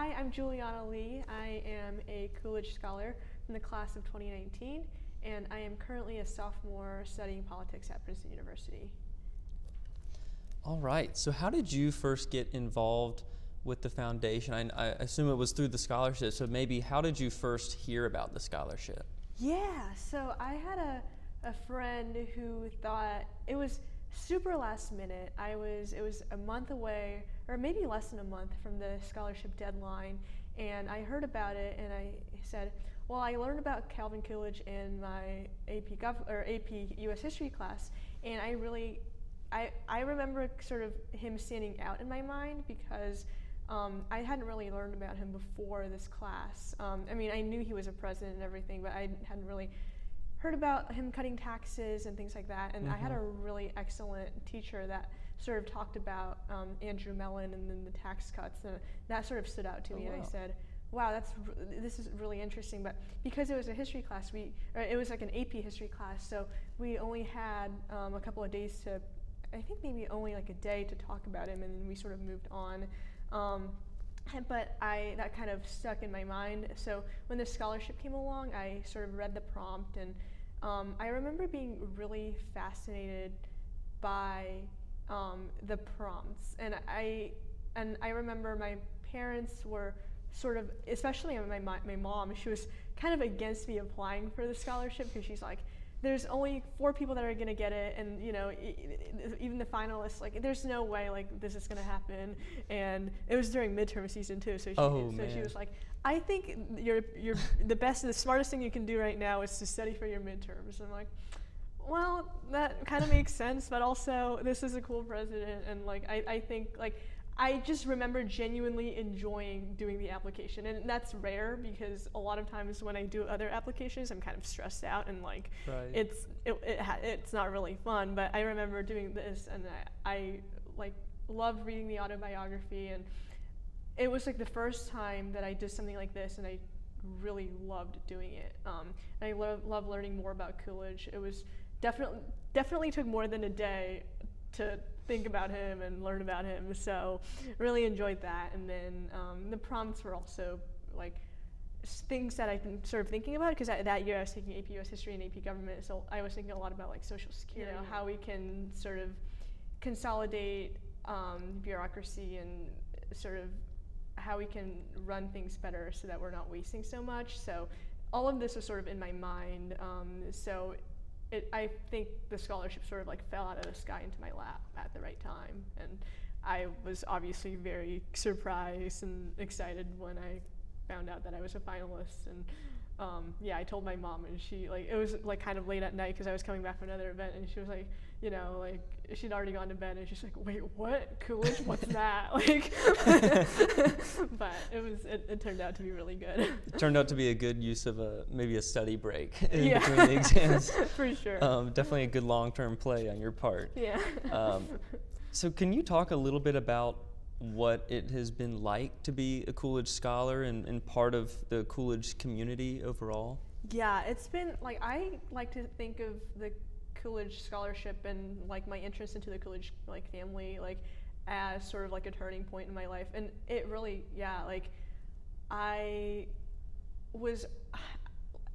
Hi, I'm Julianna Lee. I am a Coolidge Scholar from the class of 2019, and I am currently a sophomore studying politics at Princeton University. All right, so how did you first get involved with the foundation? I assume it was through the scholarship, so maybe how did you first hear about the scholarship? Yeah, so I had a friend who thought it was super last minute. It was a month away, or maybe less than a month from the scholarship deadline, and I heard about it and I said, well, I learned about Calvin Coolidge in my AP US History class, and I remember sort of him standing out in my mind because I hadn't really learned about him before this class. I mean, I knew he was a president and everything, but I hadn't really heard about him cutting taxes and things like that. And I had a really excellent teacher that sort of talked about Andrew Mellon and then the tax cuts, and that sort of stood out to me. Wow. And I said, wow, this is really interesting. But because it was a history class, it was like an AP history class, so we only had a couple of days to, I think maybe only like a day to talk about him, and then we sort of moved on. But that kind of stuck in my mind. So when the scholarship came along, I sort of read the prompt, and I remember being really fascinated by the prompts. And I remember my parents were sort of, especially my mom, she was kind of against me applying for the scholarship because she's like, there's only 4 people that are gonna get it, and even the finalists, like, there's no way like this is gonna happen. And it was during midterm season too, so she was like, I think you're the best, the smartest thing you can do right now is to study for your midterms. And I'm like, well, that kind of makes sense, but also this is a cool president, and like I think like I just remember genuinely enjoying doing the application, and that's rare because a lot of times when I do other applications, I'm kind of stressed out and like it's not really fun. But I remember doing this, and I like loved reading the autobiography, and it was like the first time that I did something like this, and I really loved doing it. And I love learning more about Coolidge. It was definitely took more than a day to think about him and learn about him, so really enjoyed that. And then the prompts were also like things that I've been sort of thinking about, because that year I was taking AP US History and AP Government, so I was thinking a lot about like Social Security, how we can sort of consolidate bureaucracy and sort of how we can run things better so that we're not wasting so much. So all of this was sort of in my mind. I think the scholarship sort of like fell out of the sky into my lap at the right time, and I was obviously very surprised and excited when I found out that I was a finalist. And I told my mom, and she like, it was like kind of late at night because I was coming back from another event, and she was like, like she'd already gone to bed, and she's like, wait, what? Coolidge? What's that? Like, but it turned out to be really good. It turned out to be a good use of maybe a study break in between the exams. For sure. Definitely a good long-term play on your part. Yeah. So can you talk a little bit about what it has been like to be a Coolidge Scholar and part of the Coolidge community overall? Yeah, it's been like, I like to think of the Coolidge Scholarship and like my interest into the Coolidge like family like as sort of like a turning point in my life. And it really, like I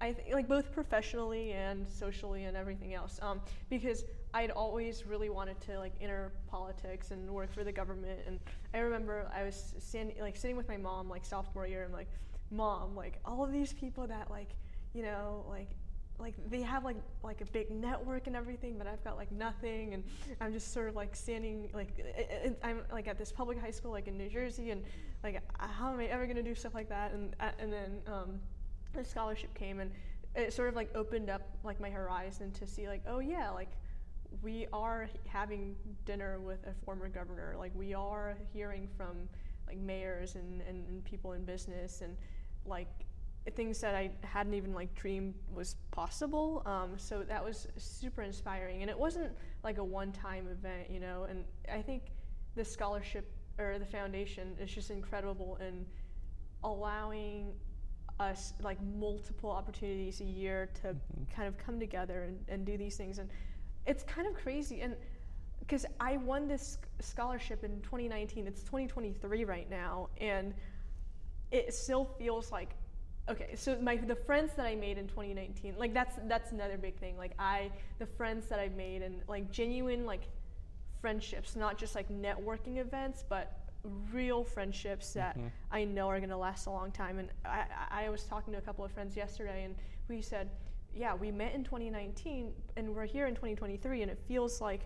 think like both professionally and socially and everything else, because I'd always really wanted to like enter politics and work for the government. And I remember I was sitting with my mom like sophomore year, and like, Mom, like all of these people that like like they have like a big network and everything, but I've got like nothing, and I'm just sort of like standing like I'm like at this public high school like in New Jersey, and like how am I ever gonna do stuff like that? And then the scholarship came, and it sort of like opened up like my horizon to see like, oh yeah, like we are having dinner with a former governor, like we are hearing from like mayors and people in business, and like things that I hadn't even like dreamed was possible. So that was super inspiring, and it wasn't like a one-time event, and I think the scholarship or the foundation is just incredible in allowing us like multiple opportunities a year to kind of come together and do these things. And it's kind of crazy, and because I won this scholarship in 2019, it's 2023 right now, and it still feels like, okay, so the friends that I made in 2019, like that's another big thing. Like the friends that I've made and like genuine like friendships, not just like networking events, but real friendships that I know are gonna last a long time. And I was talking to a couple of friends yesterday, and we said, yeah, we met in 2019 and we're here in 2023, and it feels like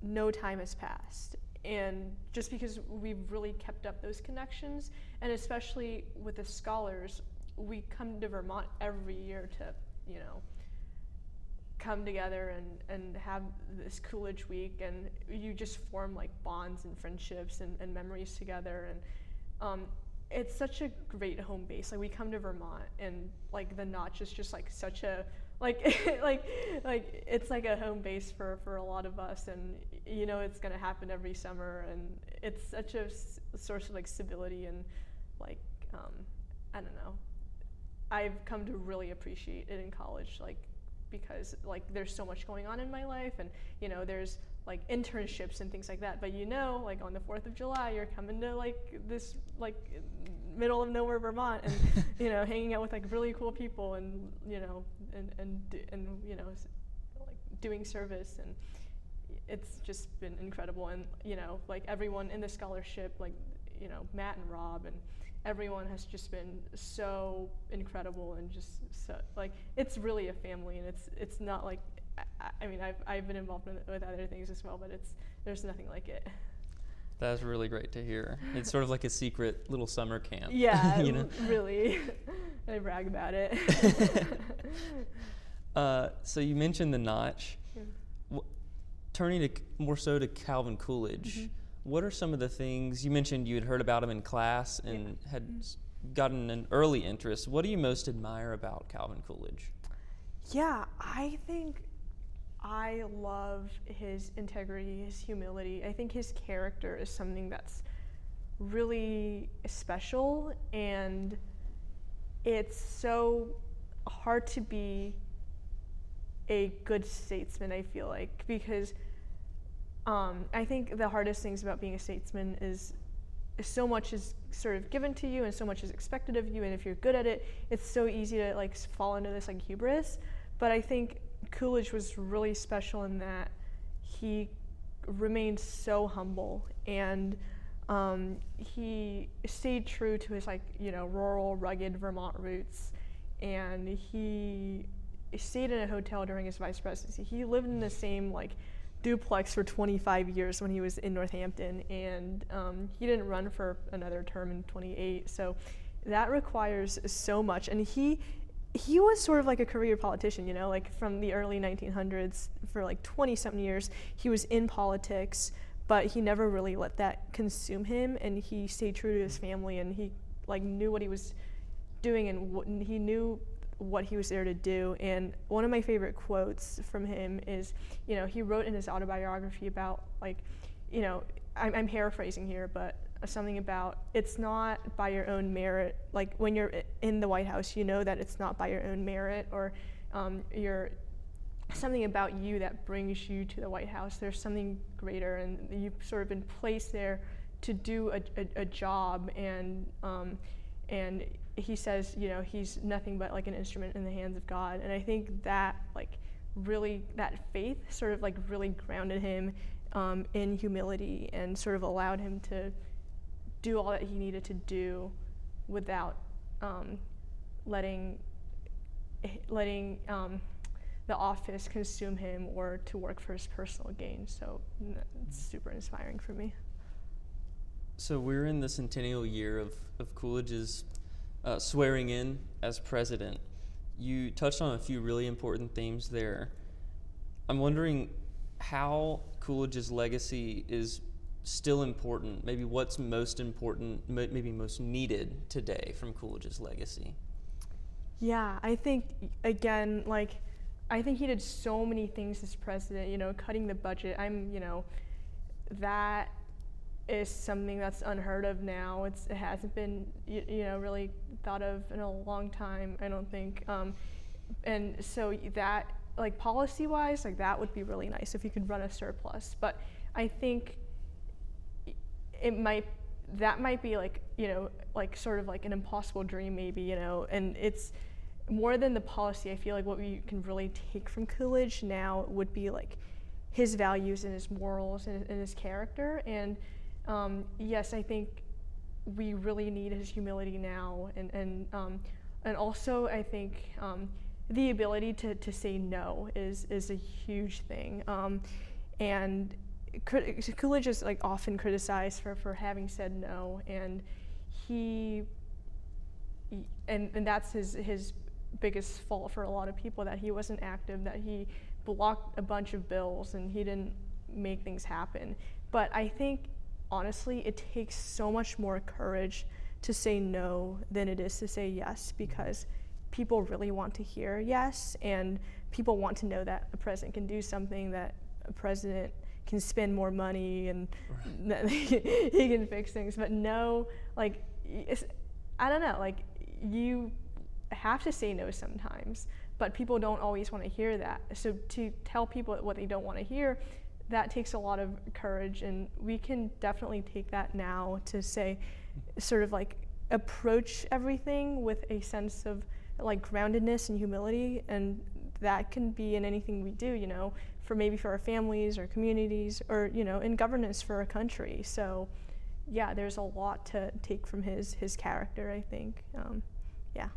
no time has passed. And just because we've really kept up those connections, and especially with the scholars, we come to Vermont every year to, you know, come together and have this Coolidge week, and you just form like bonds and friendships and memories together. And it's such a great home base. Like we come to Vermont, and like the Notch is just like such a like it's like a home base for a lot of us, and you know it's gonna happen every summer, and it's such a source of like stability and like I don't know. I've come to really appreciate it in college, like because like there's so much going on in my life, and you know there's like internships and things like that, but you know like on the 4th of July you're coming to like this like middle of nowhere Vermont, and you know hanging out with like really cool people, and you know and you know like doing service, and it's just been incredible. And you know like everyone in the scholarship, like you know Matt and Rob and everyone has just been so incredible, and just so like it's really a family, and it's not like I mean I've been involved with other things as well, but there's nothing like it. That's really great to hear. It's sort of like a secret little summer camp. Yeah, you know? Really. I brag about it. So you mentioned the Notch. Turning to more so to Calvin Coolidge, what are some of the things you mentioned you had heard about him in class and had gotten an early interest? What do you most admire about Calvin Coolidge? Yeah, I think I love his integrity, his humility. I think his character is something that's really special, and it's so hard to be a good statesman, I feel like, because I think the hardest things about being a statesman is so much is sort of given to you and so much is expected of you, and if you're good at it, it's so easy to like fall into this like hubris. But I think Coolidge was really special in that he remained so humble, and he stayed true to his like you know rural, rugged Vermont roots, and he stayed in a hotel during his vice presidency. He lived in the same like duplex for 25 years when he was in Northampton, and he didn't run for another term in 28. So that requires so much, and he was sort of like a career politician, you know, like from the early 1900s for like 20-something years, he was in politics, but he never really let that consume him, and he stayed true to his family, and he like knew what he was doing, and he knew what he was there to do. And one of my favorite quotes from him is, you know, he wrote in his autobiography about like, you know, I'm paraphrasing here, but something about it's not by your own merit. Like when you're in the White House, you know that it's not by your own merit, or you're something about you that brings you to the White House. There's something greater, and you've sort of been placed there to do a job, and he says, you know, he's nothing but like an instrument in the hands of God. And I think that like really, that faith sort of like really grounded him in humility, and sort of allowed him to do all that he needed to do without letting the office consume him or to work for his personal gain. So it's super inspiring for me. So we're in the centennial year of Coolidge's swearing in as president. You touched on a few really important themes there. I'm wondering how Coolidge's legacy is still important, maybe what's most important, maybe most needed today from Coolidge's legacy. Yeah, I think, again, like, I think he did so many things as president, you know, cutting the budget. That is something that's unheard of now. It hasn't been, you know, really thought of in a long time, I don't think. And so that, like, policy-wise, like, that would be really nice if you could run a surplus. But I think that might be like, like sort of like an impossible dream maybe, and it's more than the policy. I feel like what we can really take from Coolidge now would be like his values and his morals and his character. And yes, I think we really need his humility now, and also I think the ability to say no is a huge thing. And Coolidge is like often criticized for having said no, and and that's his biggest fault for a lot of people, that he wasn't active, that he blocked a bunch of bills and he didn't make things happen. But I think honestly it takes so much more courage to say no than it is to say yes, because people really want to hear yes, and people want to know that a president can do something, that a president can spend more money, and that he can fix things. But no, like, I don't know, like, you have to say no sometimes, but people don't always want to hear that. So to tell people what they don't want to hear, that takes a lot of courage, and we can definitely take that now to say, sort of like approach everything with a sense of like groundedness and humility, and that can be in anything we do, for our families or communities, or in governance for a country. So yeah, there's a lot to take from his character, I think. Yeah.